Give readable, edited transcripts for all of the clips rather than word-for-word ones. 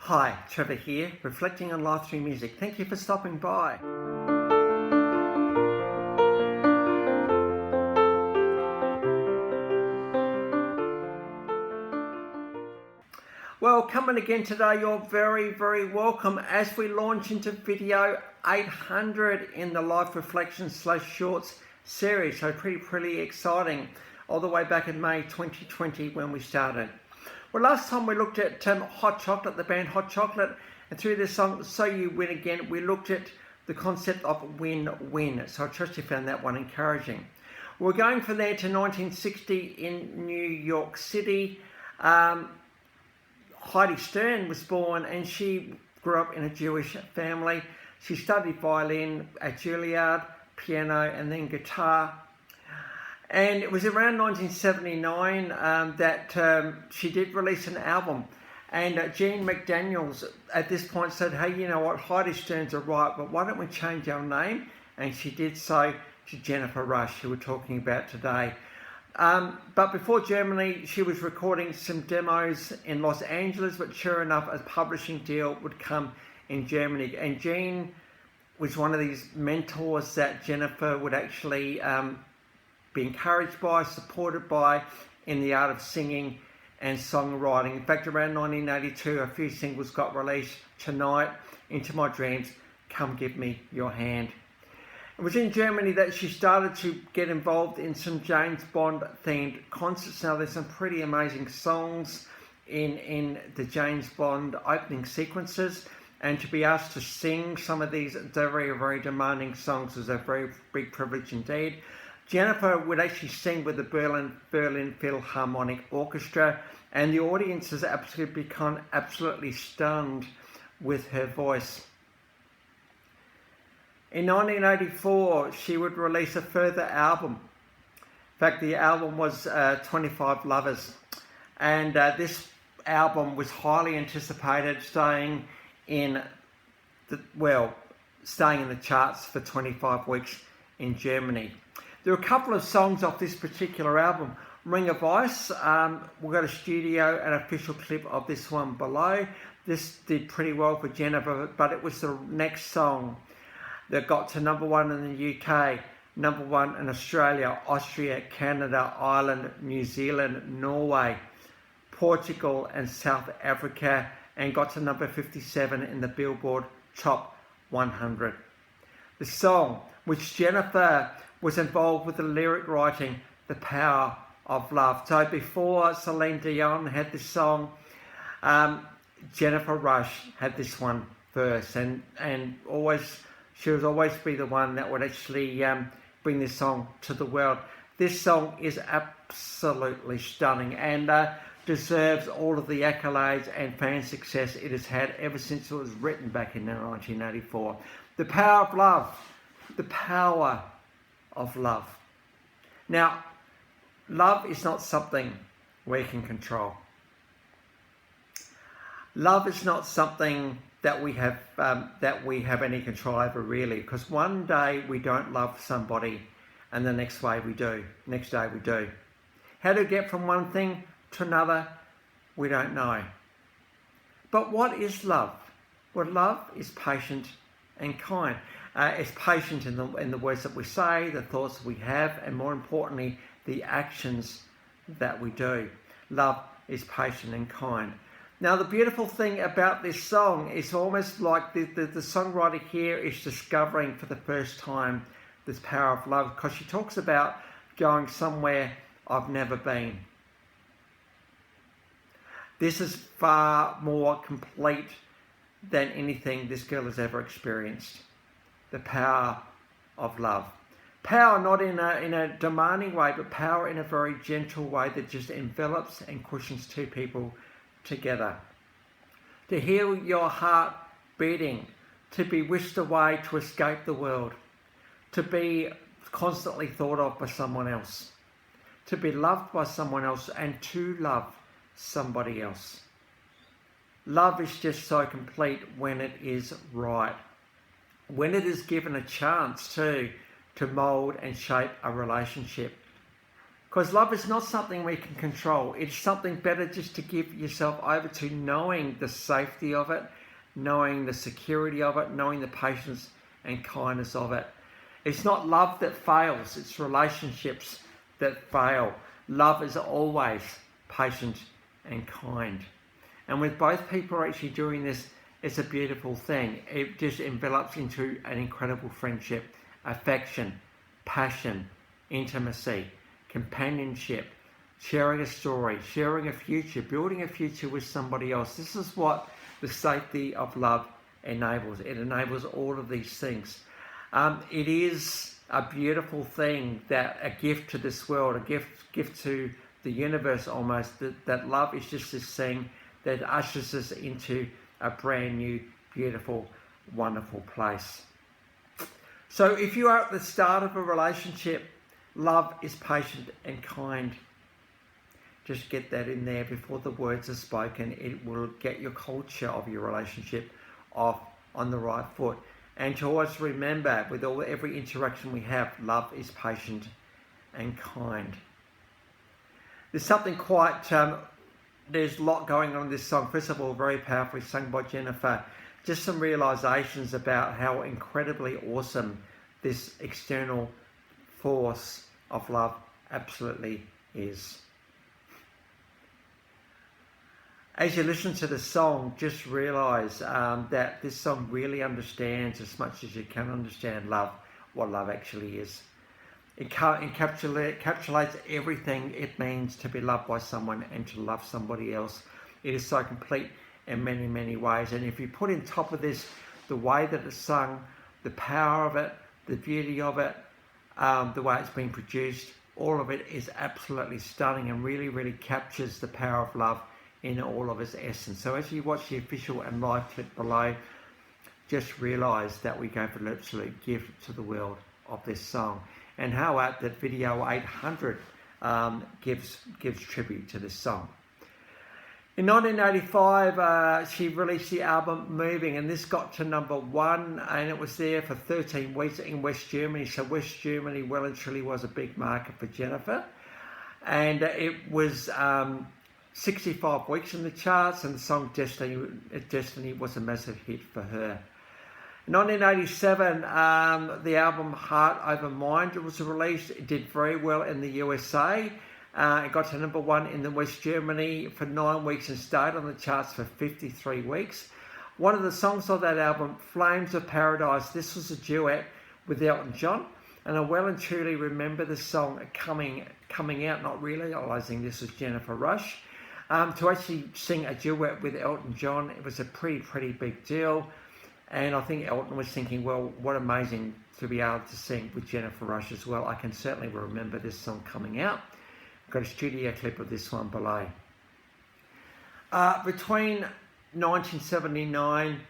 Hi, Trevor here, reflecting on life through music. Thank you for stopping by. Well, coming again today, you're very, very welcome as we launch into video 800 in the Life Reflections/Shorts series. So pretty exciting, all the way back in May 2020 when we started. Well, last time we looked at Hot Chocolate, the band Hot Chocolate, and through this song, So You Win Again, we looked at the concept of win-win. So I trust you found that one encouraging. We're going from there to 1960 in New York City. Heidi Stern was born and she grew up in a Jewish family. She studied violin at Juilliard, piano and then guitar. And it was around 1979 that she did release an album. And Gene McDaniels at this point said, hey, you know what, Heidi Stern's are right, but why don't we change our name? And she did so to Jennifer Rush, who we're talking about today. But before Germany, she was recording some demos in Los Angeles, but sure enough, a publishing deal would come in Germany. And Gene was one of these mentors that Jennifer would actually be encouraged by, supported by in the art of singing and songwriting. In fact, around 1982, a few singles got released: Tonight, Into My Dreams, Come Give Me Your Hand. It was in Germany that she started to get involved in some James Bond themed concerts. Now there's some pretty amazing songs in the James Bond opening sequences, and to be asked to sing some of these very demanding songs was a very big privilege indeed. Jennifer would actually sing with the Berlin Philharmonic Orchestra, and the audiences become absolutely stunned with her voice. In 1984, she would release a further album. In fact, the album was 25 Lovers, and this album was highly anticipated, staying in the charts for 25 weeks in Germany. There are a couple of songs off this particular album. Ring of Ice, we've got a studio and official clip of this one below. This did pretty well for Jennifer, but it was the next song that got to number one in the UK, number one in Australia, Austria, Canada, Ireland, New Zealand, Norway, Portugal and South Africa, and got to number 57 in the Billboard Top 100. The song, which Jennifer was involved with the lyric writing, The Power of Love. So before Celine Dion had this song, Jennifer Rush had this one first, and she would always be the one that would actually bring this song to the world. This song is absolutely stunning and deserves all of the accolades and fan success it has had ever since it was written back in 1984. The Power of Love. The power of love. Now, love is not something we can control. Love is not something that we have any control over, really, because one day we don't love somebody and the next day we do. How to get from one thing to another, we don't know. But what is love? Well, love is patient and kind. It's patient in the words that we say, the thoughts we have, and more importantly, the actions that we do. Love is patient and kind. Now, the beautiful thing about this song is almost like the songwriter here is discovering for the first time this power of love, because she talks about going somewhere I've never been. This is far more complete than anything this girl has ever experienced. The power of love. Power not in a demanding way, but power in a very gentle way that just envelops and cushions two people together. To hear your heart beating, to be whisked away to escape the world, to be constantly thought of by someone else, to be loved by someone else, and to love somebody else. Love is just so complete when it is right, when it is given a chance to mold and shape a relationship. Because love is not something we can control. It's something better just to give yourself over to, knowing the safety of it, knowing the security of it, knowing the patience and kindness of it. It's not love that fails, it's relationships that fail. Love is always patient and kind. And with both people actually doing this, it's a beautiful thing. It just envelops into an incredible friendship, affection, passion, intimacy, companionship, sharing a story, sharing a future, building a future with somebody else. This is what the safety of love enables. It enables all of these things. It is a beautiful thing, that a gift to this world, a gift to the universe almost, that love is just this thing that ushers us into a brand new, beautiful, wonderful place. So if you are at the start of a relationship, love is patient and kind. Just get that in there before the words are spoken. It will get your culture of your relationship off on the right foot. And to always remember, with every interaction we have, love is patient and kind. There's something quite, there's a lot going on in this song. First of all, very powerfully sung by Jennifer. Just some realizations about how incredibly awesome this external force of love absolutely is. As you listen to the song, just realize that this song really understands, as much as you can understand love, what love actually is. It encapsulates everything it means to be loved by someone and to love somebody else. It is so complete in many, many ways. And if you put on top of this the way that it's sung, the power of it, the beauty of it, the way it's been produced, all of it is absolutely stunning and really, really captures the power of love in all of its essence. So as you watch the official and live clip below, just realise that we gave an absolute gift to the world of this song, and how apt that video 800 gives tribute to this song. In 1985, she released the album Moving, and this got to #1, and it was there for 13 weeks in West Germany. So West Germany well and truly was a big market for Jennifer, and it was 65 weeks in the charts, and the song Destiny was a massive hit for her. In 1987, the album Heart Over Mind was released. It did very well in the USA. It got to #1 in the West Germany for 9 weeks and stayed on the charts for 53 weeks. One of the songs of that album, Flames of Paradise, this was a duet with Elton John, and I well and truly remember the song coming out, not realising this was Jennifer Rush. To actually sing a duet with Elton John, it was a pretty big deal. And I think Elton was thinking, well, what amazing to be able to sing with Jennifer Rush as well. I can certainly remember this song coming out. I've got a studio clip of this one below. Between 1979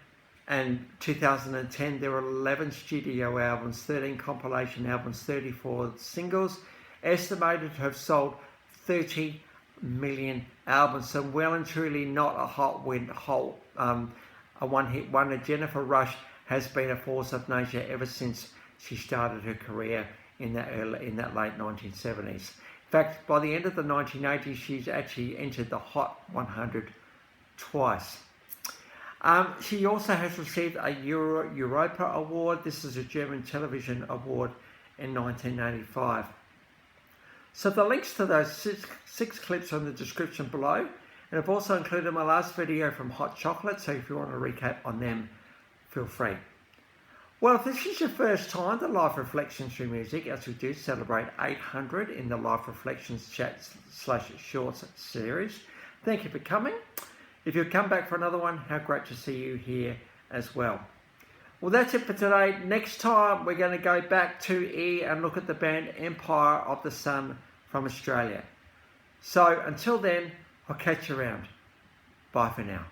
and 2010, there were 11 studio albums, 13 compilation albums, 34 singles, estimated to have sold 30 million albums. So well and truly not a one-hit wonder. Jennifer Rush has been a force of nature ever since she started her career in that late 1970s. In fact, by the end of the 1980s, she's actually entered the Hot 100 twice. She also has received a Europa Award. This is a German television award in 1985. So the links to those six clips are in the description below. And I've also included my last video from Hot Chocolate, so if you want to recap on them, feel free. Well, if this is your first time to Life Reflections through Music, as we do celebrate 800 in the Life Reflections Chat/Shorts series, thank you for coming. If you'll come back for another one, how great to see you here as well. Well, that's it for today. Next time, we're going to go back to E and look at the band Empire of the Sun from Australia. So until then, I'll catch you around. Bye for now.